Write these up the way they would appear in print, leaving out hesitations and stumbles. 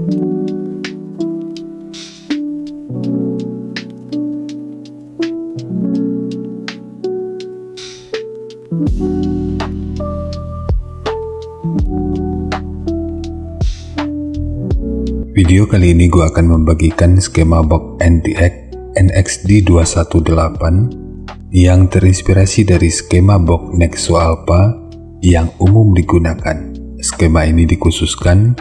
Video kali ini gue akan membagikan skema box NTX NXD218 yang terinspirasi dari skema box Nexo Alpha yang umum digunakan. Skema ini dikhususkan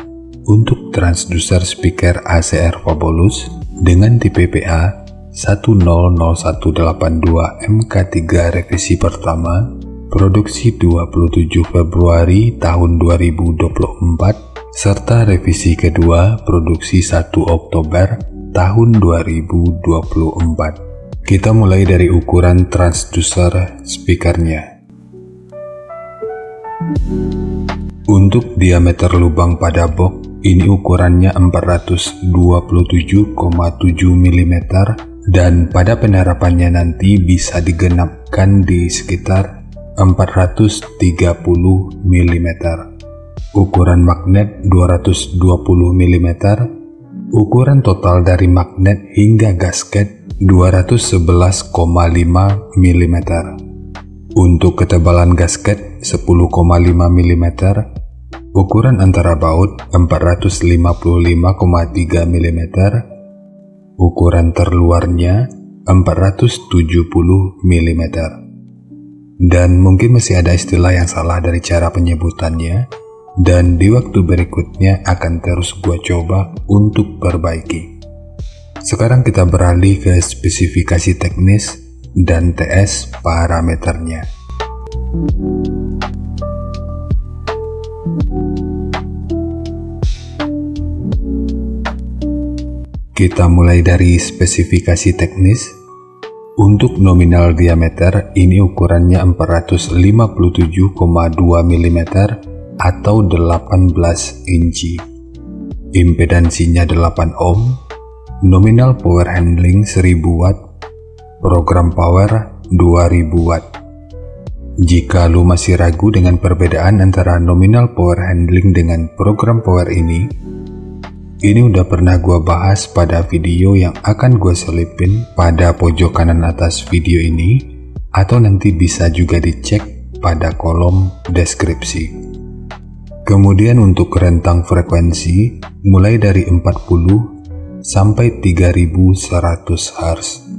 untuk transducer speaker ACR Fabulous dengan tipe PA 100182 MK3 revisi pertama, produksi 27 Februari tahun 2024, serta revisi kedua produksi 1 Oktober tahun 2024. Kita mulai dari ukuran transducer speakernya. Untuk diameter lubang pada box, ini ukurannya 427,7 mm dan pada penerapannya nanti bisa digenapkan di sekitar 430 mm. Ukuran magnet 220 mm, ukuran total dari magnet hingga gasket 211,5 mm. Untuk ketebalan gasket 10,5 mm, ukuran antara baut 455,3 mm, ukuran terluarnya 470 mm. Dan mungkin masih ada istilah yang salah dari cara penyebutannya, dan di waktu berikutnya akan terus gue coba untuk perbaiki. Sekarang kita beralih ke spesifikasi teknis dan TS parameternya. Kita mulai dari spesifikasi teknis. Untuk nominal diameter, ini ukurannya 457,2 mm atau 18 inci. Impedansinya 8 ohm, nominal power handling 1000 watt, program power 2000 watt. Jika lu masih ragu dengan perbedaan antara nominal power handling dengan program power ini udah pernah gua bahas pada video yang akan gua selipin pada pojok kanan atas video ini, atau nanti bisa juga dicek pada kolom deskripsi. Kemudian untuk rentang frekuensi mulai dari 40 sampai 3100 Hz.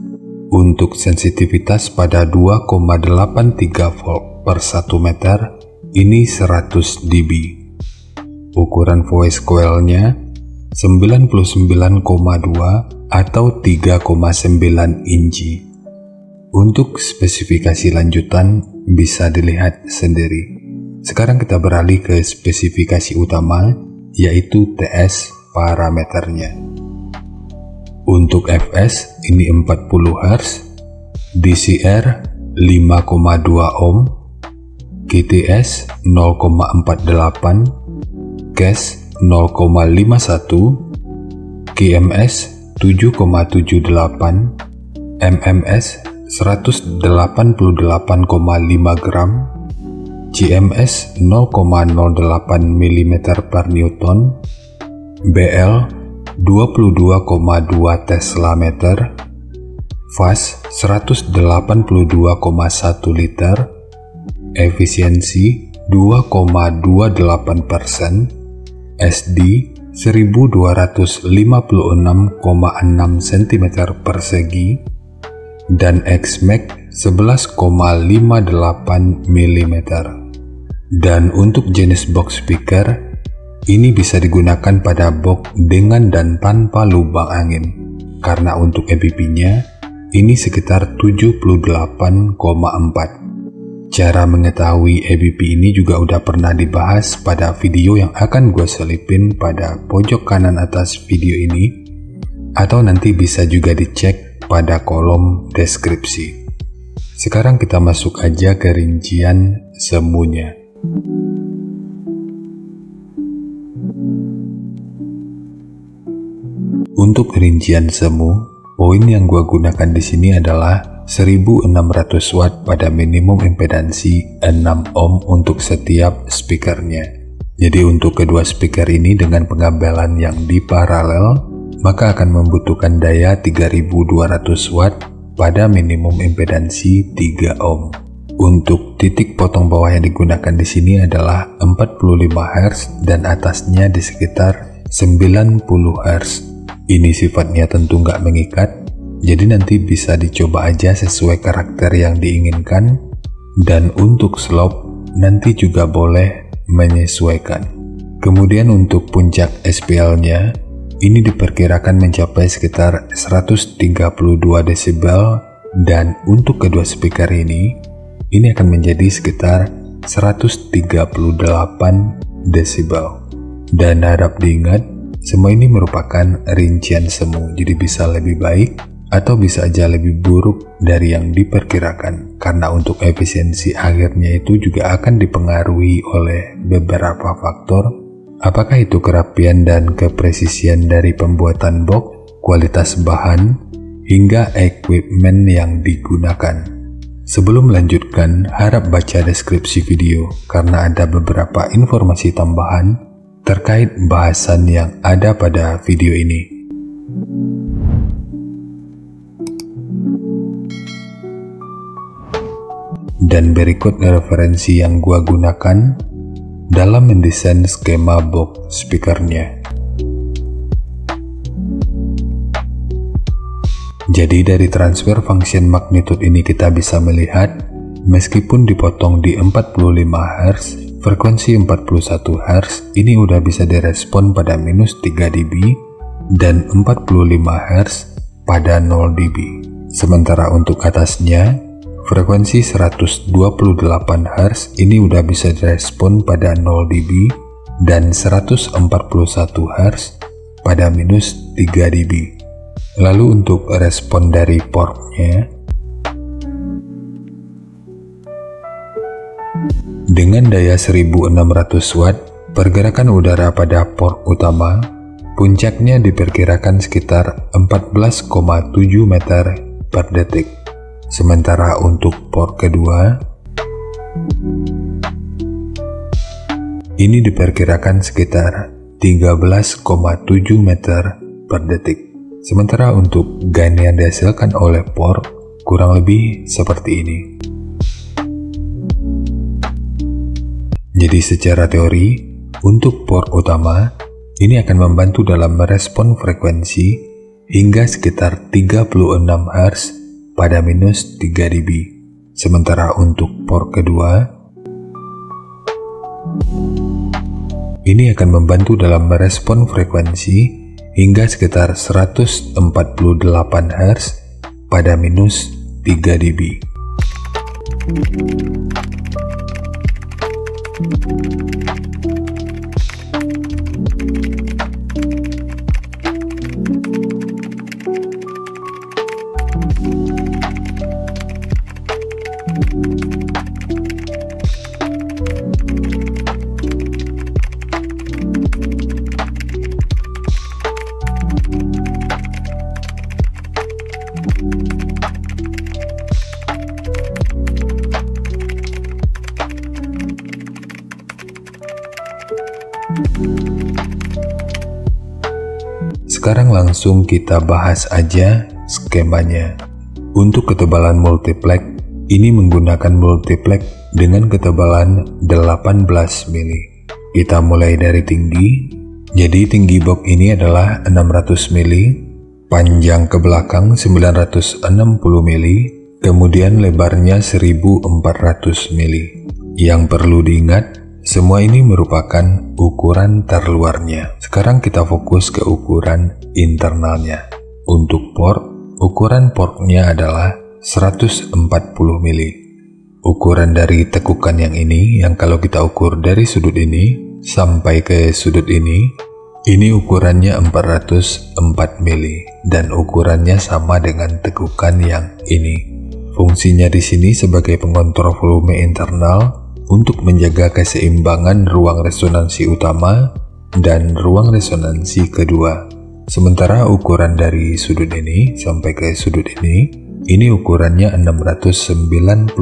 Untuk sensitivitas pada 2,83 volt per 1 meter, ini 100 dB. Ukuran voice coil-nya 99,2 atau 3,9 inci. Untuk spesifikasi lanjutan bisa dilihat sendiri. Sekarang kita beralih ke spesifikasi utama, yaitu TS parameternya. Untuk Fs ini 40 Hz, DCR 5,2 ohm, KTS 0,48, CAS 0,51, KMS 7,78, MMS 188,5 gram, CMS 0,08 mm per Newton, BL 22,2 Tesla meter, fast 182,1 liter, efisiensi 2,28%, SD 1256,6 cm persegi, dan XMAX 11,58 mm. Dan untuk jenis box speaker, ini bisa digunakan pada box dengan dan tanpa lubang angin, karena untuk EBP-nya ini sekitar 78,4. Cara mengetahui EBP ini juga udah pernah dibahas pada video yang akan gue selipin pada pojok kanan atas video ini, atau nanti bisa juga dicek pada kolom deskripsi. Sekarang kita masuk aja ke rincian semuanya. Untuk rincian semu, poin yang gua gunakan di sini adalah 1600 watt pada minimum impedansi 6 ohm untuk setiap speakernya. Jadi untuk kedua speaker ini dengan pengabelan yang diparalel, maka akan membutuhkan daya 3200 watt pada minimum impedansi 3 ohm. Untuk titik potong bawah yang digunakan di sini adalah 45 Hz dan atasnya di sekitar 90 Hz. Ini sifatnya tentu nggak mengikat, jadi nanti bisa dicoba aja sesuai karakter yang diinginkan. Dan untuk slope nanti juga boleh menyesuaikan. Kemudian untuk puncak SPL-nya, ini diperkirakan mencapai sekitar 132 desibel, dan untuk kedua speaker ini akan menjadi sekitar 138 desibel. Dan harap diingat, semua ini merupakan rincian semu, jadi bisa lebih baik atau bisa aja lebih buruk dari yang diperkirakan, karena untuk efisiensi akhirnya itu juga akan dipengaruhi oleh beberapa faktor, apakah itu kerapian dan kepresisian dari pembuatan box, kualitas bahan, hingga equipment yang digunakan. Sebelum melanjutkan, harap baca deskripsi video karena ada beberapa informasi tambahan terkait bahasan yang ada pada video ini. Dan berikut referensi yang gua gunakan dalam mendesain skema box speakernya. Jadi dari transfer function magnitude ini kita bisa melihat, meskipun dipotong di 45 Hz, frekuensi 41 Hz ini udah bisa direspon pada minus 3 dB dan 45 Hz pada 0 dB. Sementara untuk atasnya, frekuensi 128 Hz ini udah bisa direspon pada 0 dB dan 141 Hz pada minus 3 dB. Lalu untuk respon dari portnya, dengan daya 1600 watt, pergerakan udara pada port utama, puncaknya diperkirakan sekitar 14,7 meter per detik. Sementara untuk port kedua, ini diperkirakan sekitar 13,7 meter per detik. Sementara untuk gain yang dihasilkan oleh port kurang lebih seperti ini. Jadi secara teori, untuk port utama, ini akan membantu dalam merespon frekuensi hingga sekitar 36 Hz pada minus 3 dB. Sementara untuk port kedua, ini akan membantu dalam merespon frekuensi hingga sekitar 148 Hz pada minus 3 dB. Sekarang langsung kita bahas aja skemanya. Untuk ketebalan multiplex, ini menggunakan multiplex dengan ketebalan 18 mili. Kita mulai dari tinggi. Jadi tinggi box ini adalah 600 mili, panjang ke belakang 960 mili, kemudian lebarnya 1400 mili. Yang perlu diingat, semua ini merupakan ukuran terluarnya. Sekarang kita fokus ke ukuran internalnya. Untuk port, ukuran portnya adalah 140 mili. Ukuran dari tekukan yang ini, yang kalau kita ukur dari sudut ini sampai ke sudut ini ukurannya 404 mili dan ukurannya sama dengan tekukan yang ini. Fungsinya di sini sebagai pengontrol volume internal untuk menjaga keseimbangan ruang resonansi utama dan ruang resonansi kedua. Sementara ukuran dari sudut ini sampai ke sudut ini ukurannya 699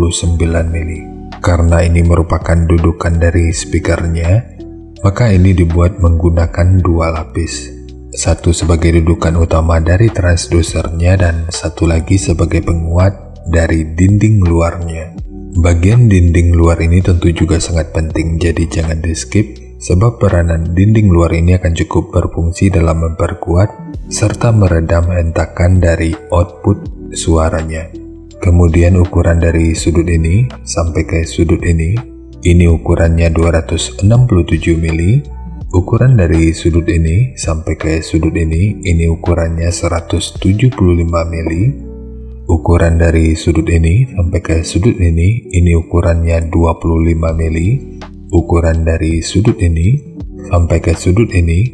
mili. Karena ini merupakan dudukan dari speakernya, Maka ini dibuat menggunakan dua lapis. Satu sebagai dudukan utama dari transdusernya dan satu lagi sebagai penguat dari dinding luarnya. Bagian dinding luar ini tentu juga sangat penting, jadi jangan di skip, sebab peranan dinding luar ini akan cukup berfungsi dalam memperkuat serta meredam hentakan dari output suaranya. Kemudian ukuran dari sudut ini sampai ke sudut ini ukurannya 267 mili. Ukuran dari sudut ini sampai ke sudut ini ukurannya 175 mili. Ukuran dari sudut ini sampai ke sudut ini ukurannya 25 mili. Ukuran dari sudut ini sampai ke sudut ini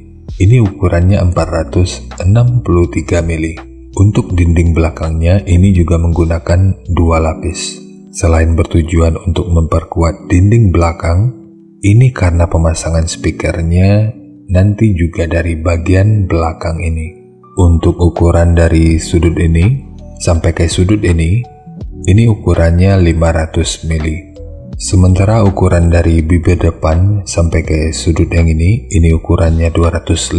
ukurannya 463 mili. Untuk dinding belakangnya ini juga menggunakan dua lapis. Selain bertujuan untuk memperkuat dinding belakang, ini karena pemasangan speakernya nanti juga dari bagian belakang ini. Untuk ukuran dari sudut ini sampai ke sudut ini ukurannya 500 mili. Sementara ukuran dari bibir depan sampai ke sudut yang ini ukurannya 250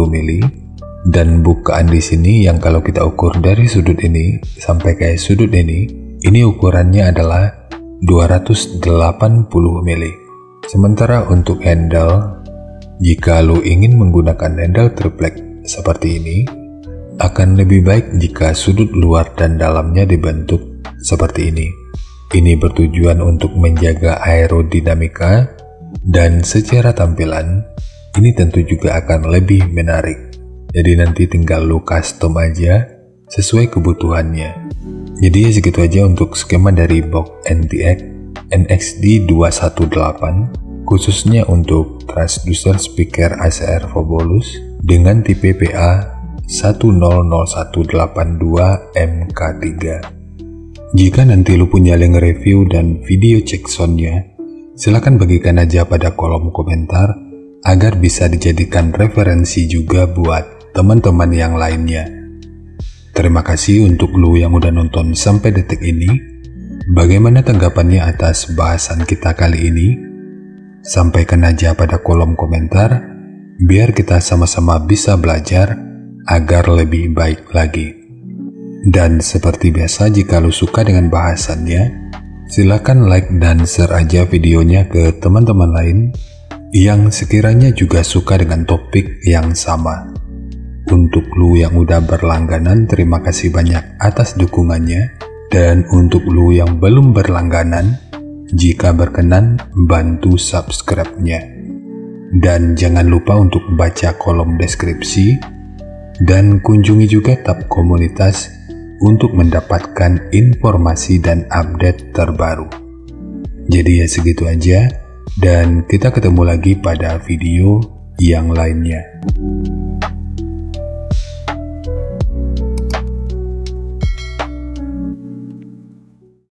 mili. Dan bukaan di sini yang kalau kita ukur dari sudut ini sampai ke sudut ini ukurannya adalah 280 mili. Sementara untuk handle, jika lo ingin menggunakan handle triplek seperti ini, akan lebih baik jika sudut luar dan dalamnya dibentuk seperti ini. Ini bertujuan untuk menjaga aerodinamika dan secara tampilan ini tentu juga akan lebih menarik. Jadi nanti tinggal lo custom aja sesuai kebutuhannya. Jadi ya segitu aja untuk skema dari box NTX NXD 218 khususnya untuk transducer speaker ACR Vobolus dengan tipe PA 100182MK3. Jika nanti lo punya link review dan video cek soundnya, silahkan bagikan aja pada kolom komentar agar bisa dijadikan referensi juga buat teman-teman yang lainnya. Terima kasih untuk lu yang udah nonton sampai detik ini. Bagaimana tanggapannya atas bahasan kita kali ini? Sampaikan aja pada kolom komentar, biar kita sama-sama bisa belajar agar lebih baik lagi. Dan seperti biasa, jika lu suka dengan bahasannya, silakan like dan share aja videonya ke teman-teman lain yang sekiranya juga suka dengan topik yang sama. Untuk lu yang udah berlangganan, terima kasih banyak atas dukungannya. Dan untuk lu yang belum berlangganan, jika berkenan, bantu subscribe-nya. Dan jangan lupa untuk baca kolom deskripsi, dan kunjungi juga tab komunitas untuk mendapatkan informasi dan update terbaru. Jadi ya segitu aja, dan kita ketemu lagi pada video yang lainnya.